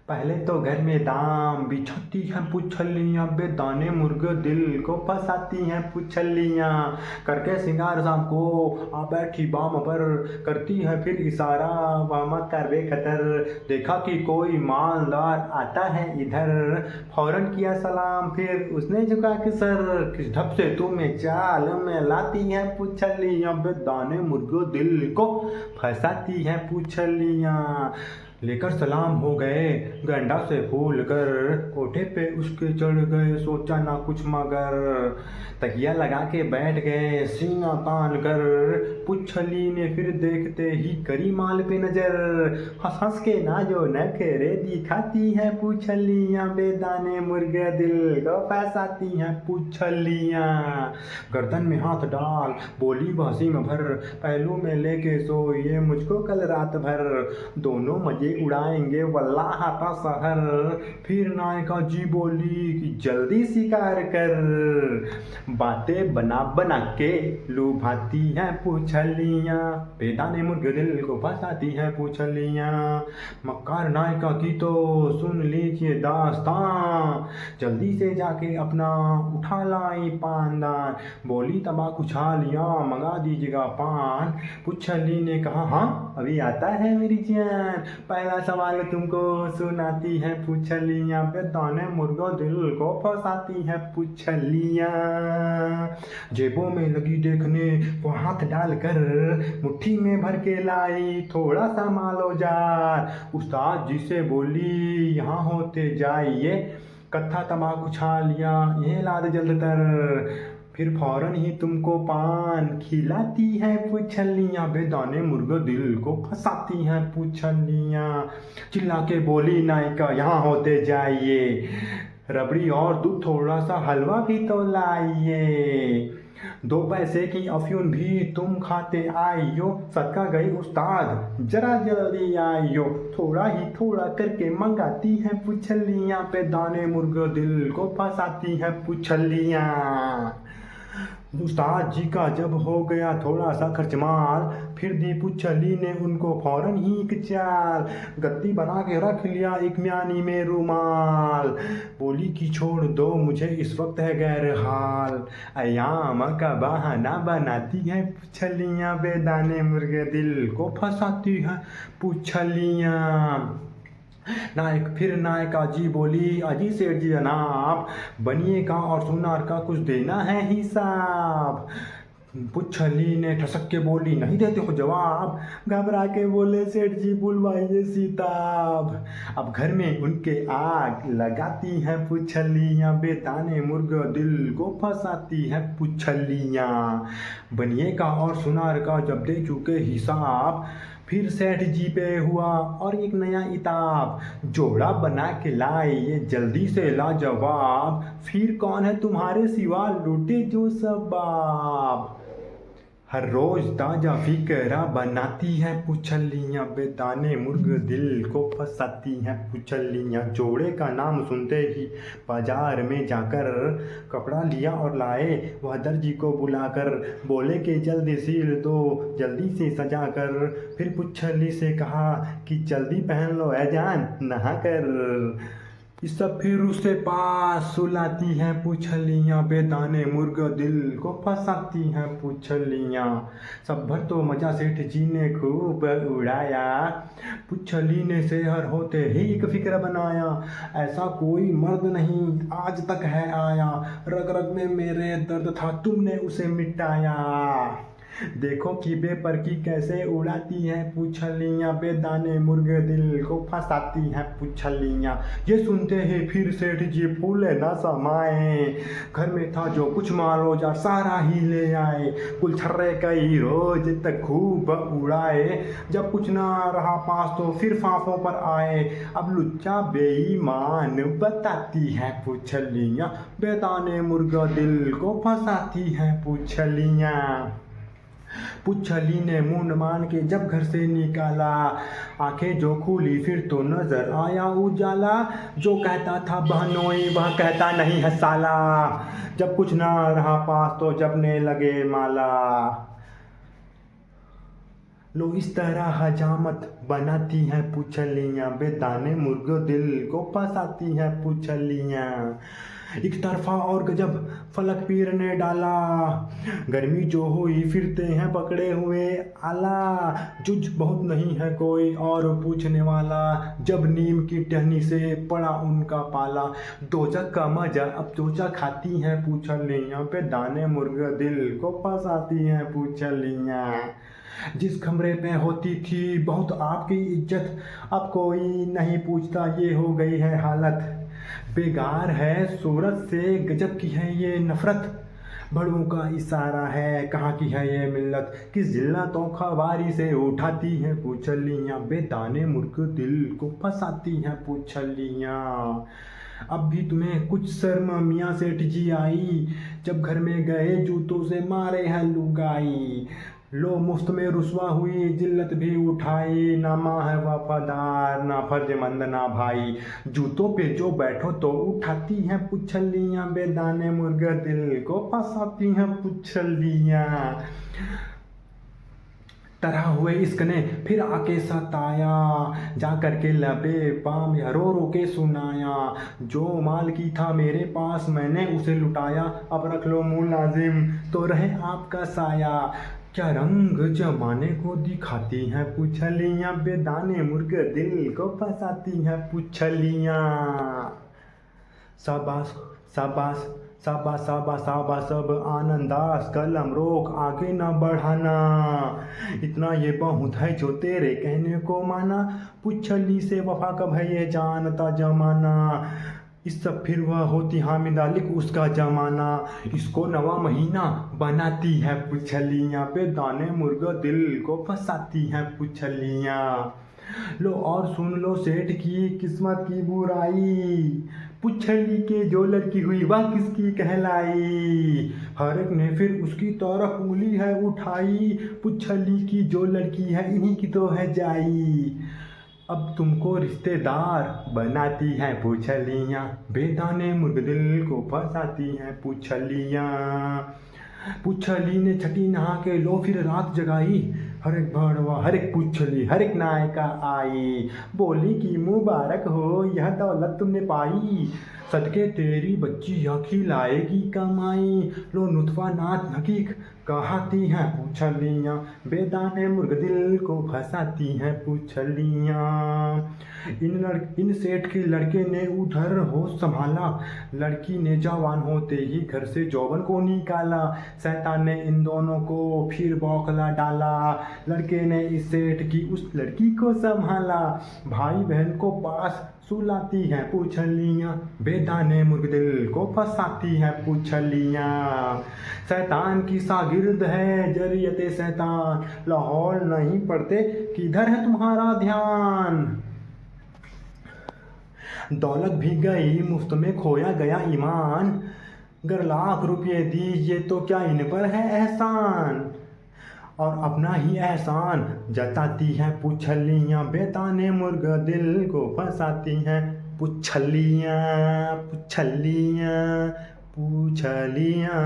पहले तो घर में दाम बिछाती हैं पुछलियाँ, बेदाने मुर्गे दिल को फंसाती हैं पुछलियाँ। करके सिंगार शाम को आ बैठी बाम पर, करती है फिर इशारा वह कर बेखतर। देखा कि कोई मालदार आता है इधर, फौरन किया सलाम फिर उसने झुका के सर। किस ढप से तुम्हें चाल में लाती हैं पुछलियाँ, बेदाने मुर्गे दिल को फंसाती हैं पुछलियाँ। लेकर सलाम हो गए गंडा से फूल कर, कोठे पे उसके चढ़ गए सोचा ना कुछ मगर। तकिया लगा के बैठ गए सीना तान कर, पुछली ने फिर देखते ही करी माल पे नजर। हंस हंस के ना जो नखरे दिखाती है पुछलियाँ, बेदाने मुर्गे दिल को फंसाती हैं पुछलियाँ। गर्दन में हाथ डाल बोली वह सिंह भर, पहलू में लेके सोइए मुझको कल रात भर। दोनों मजे उड़ाएंगे वल्लाह का शहर। फिर नायका जी बोली कि जल्दी शिकार कर, बातें बना बना के लुभाती हैं पुछलियाँ, बेदाने मुर्गे दिल को फंसाती हैं पुछलियाँ। मक्कार नायका की तो सुन लीजिए दास्तां, जल्दी से जाके अपना उठा लाई पानदान। बोली तंबाकू छालियाँ मंगा दीजिएगा पान। पुछली ने कहा हाँ अभी आता है मेरी जान। पहला सवाल तुमको सुनाती है पुछलियाँ, बेदाने मुर्गो दिल को फंसाती है पुछलियाँ। जेबों में लगी देखने वो हाथ डालकर, मुट्ठी में भर के लाई थोड़ा सा मालो जार। उस्ताद जी से बोली यहाँ होते जाइए, कत्था तंबाकू छालियाँ ये लाद जल्द तर। फिर फौरन ही तुमको पान खिलाती है पुछलियाँ, बेदाने मुर्गे दिल को फंसाती हैं पुछलियाँ। चिल्ला के बोली नायका यहाँ होते जाइए, रबड़ी और दूध थोड़ा सा हलवा भी तो लाइए। 2 पैसे की अफयून भी तुम खाते आइयो, सदका गई उस्ताद जरा जल्दी आइयो। थोड़ा ही थोड़ा करके मंगाती हैं पुछलियाँ, बेदाने मुर्गे दिल को फंसाती हैं पुछलियाँ। उस्ताद जी का जब हो गया थोड़ा सा खर्चमाल, फिर दी पुछली ने उनको फौरन ही एक चाल। गद्दी बना के रख लिया एक म्यानी में रुमाल, बोली कि छोड़ दो मुझे इस वक्त है गैर हाल। अयाम का बहाना बनाती है पुछलियाँ, बेदाने मुर्गे दिल को फंसाती हैं पुछलियाँ। फिर नायका जी बोली अजी सेठ जी जनाब, बनिए का और सुनार का कुछ देना है हिसाब। पुछली ने ठसक के बोली नहीं देते हो जवाब। घबरा के बोले सेठ जी बुलवाइए सीताब। अब घर में उनके आग लगाती हैं पुछलियाँ, बेदाने मुर्गे दिल को फंसाती हैं पुछलियाँ। बनिए का और सुनार का जब दे चुके हिसाब, फिर सेठ जी पे हुआ और एक नया इताब। जोड़ा बना के लाए ये जल्दी से लाजवाब, फिर कौन है तुम्हारे सिवा लूटे जो सबाब। हर रोज ताजा फिकरा बनाती हैं पुछलियाँ, बेदाने मुर्गे दिल को फंसाती हैं पुछलियाँ। जोड़े का नाम सुनते ही बाजार में जाकर, कपड़ा लिया और लाए वह दर्जी को बुलाकर। बोले कि जल्दी सिल दो जल्दी से सजा कर। फिर पुछली से कहा कि जल्दी पहन लो ऐ जान नहा कर। इस सब फिर उसे पास सुलाती हैं पुछलियाँ, बेदाने मुर्गे दिल को फंसाती हैं पुछलियाँ। सब भर तो मजा सेठ जी ने खूब उड़ाया, पुछली ने शहर होते ही एक फिक्र बनाया। ऐसा कोई मर्द नहीं आज तक है आया, रग रग में मेरे दर्द था तुमने उसे मिटाया। देखो कि बेपरकी कैसे उड़ाती हैं पुछलियाँ, बेदाने मुर्गे दिल को फंसाती हैं पुछलियाँ। ये सुनते ही फिर सेठ जी फूले न समाए, घर में था जो कुछ माल औजार सारा ही ले आए। गुलछर्रे कई रोज तक खूब उड़ाए, जब कुछ ना रहा पास तो फिर फांफों पर आए। अब लुच्चा बेईमान बताती हैं पुछलियाँ, बेदाने मुर्गा दिल को फंसाती हैं पुछलियाँ। पुछली ने मुंड मान के जब घर से निकाला, आंखें जो खुली फिर तो नजर आया उजाला। जो कहता था बहनोई वह कहता नहीं है साला, जब कुछ ना रहा पास तो जपने लगे माला। लो इस तरह हजामत बनाती हैं पुछलियाँ, बेदाने मुर्ग दिल को फंसाती हैं पुछलियाँ। एक तरफा और गजब फलक पीर ने डाला, गर्मी जो हुई फिरते हैं पकड़े हुए आला। जुझ बहुत नहीं है कोई और पूछने वाला, जब नीम की टहनी से पड़ा उनका पाला। दोजक का मजा अब चोचा खाती हैं पुछलियाँ, बेदाने मुर्ग दिल को फंसाती हैं पुछलियाँ। जिस कमरे पे होती थी बहुत आपकी इज्जत, अब कोई नहीं पूछता ये हो गई है हालत। बेगार है सूरत से गजब की है ये नफरत, बड़ों का इशारा है कहाँ की है ये मिल्लत। किस जिल्लतों खबारी से उठाती हैं पुछलियाँ, बेदाने मुर्ग दिल को फंसाती हैं पुछलियाँ। अब भी तुम्हें कुछ शर्म मियाँ सेठ जी आई, जब घर में गए जूतों से मारे हैं लुगाई। लो मुफ्त में रुसवा हुई जिल्लत भी उठाई, ना माँ है वफादार ना फर्जमंद ना भाई। जूतों पे जो बैठो तो उठाती हैं पुछलियाँ, बेदाने मुर्ग दिल को फंसाती हैं पुछलियाँ। तरह हुए इश्क ने फिर आके सताया, जा करके लबे पाम रो रो के सुनाया। जो माल की था मेरे पास मैंने उसे लुटाया, अब रख लो मुलाजिम तो रहे आपका साया। क्या रंग जमाने को दिखाती हैं पुछलियाँ, बेदाने मुर्ग दिल को फंसाती हैं पुछलियाँ। शाबाश शाबाश शाबाश शाबाश शाबाश सब आनंदास, कलम रोक आगे न बढ़ाना, इतना ये बहुत है जो तेरे कहने को माना। पुछली से वफा कब है ये जानता जमाना, इस सब फिर वह होती हामिदा लिख उसका जमाना। इसको नवा महीना बनाती है पुछलियाँ, बेदाने मुर्ग दिल को फंसाती हैं पुछलियाँ। लो और सुन लो सेठ की किस्मत की बुराई, पुछली के जो लड़की हुई वह किसकी कहलाई। हर एक ने फिर उसकी तरफ उंगली है उठाई, पुछली की जो लड़की है इन्हीं की तो है जाई। अब तुमको रिश्तेदार बनाती हैं पुछलियाँ, बेदाने मुर्ग दिल को फंसाती हैं पुछलियाँ। पुछली ने छठी नहा के लो फिर रात जगाई, हर एक भड़वा हर एक पुछली हर एक नायका आई। बोली कि मुबारक हो यह दौलत तुमने पाई, सदके तेरी बच्ची यह खिलाएगी कमाई। लो नुतफा नात हकीक कहती हैं पुछलियाँ, बेदाने मुर्ग दिल को फंसाती हैं पुछलियाँ। इन सेठ के लड़के ने उधर होश संभाला, लड़की ने जवान होते ही घर से जौवन को निकाला। शैतान ने इन दोनों को फिर बौखला डाला, लड़के ने इस सेठ की उस लड़की को संभाला। भाई बहन को पास सुलाती हैं पुछलियाँ, बेदाने मुर्ग दिल को फंसाती हैं पुछलियाँ। शैतान की शागिर्द है जरियते शैतान, लाहौल नहीं पढ़ते किधर है तुम्हारा ध्यान। दौलत भी गई मुफ्त में खोया गया ईमान, अगर लाख रुपये दीजिए तो क्या इन पर है एहसान। और अपना ही एहसान जताती हैं पुछलियाँ, बेदाने मुर्ग दिल को फंसाती हैं पुछलियाँ पुछलियाँ पुछलियाँ।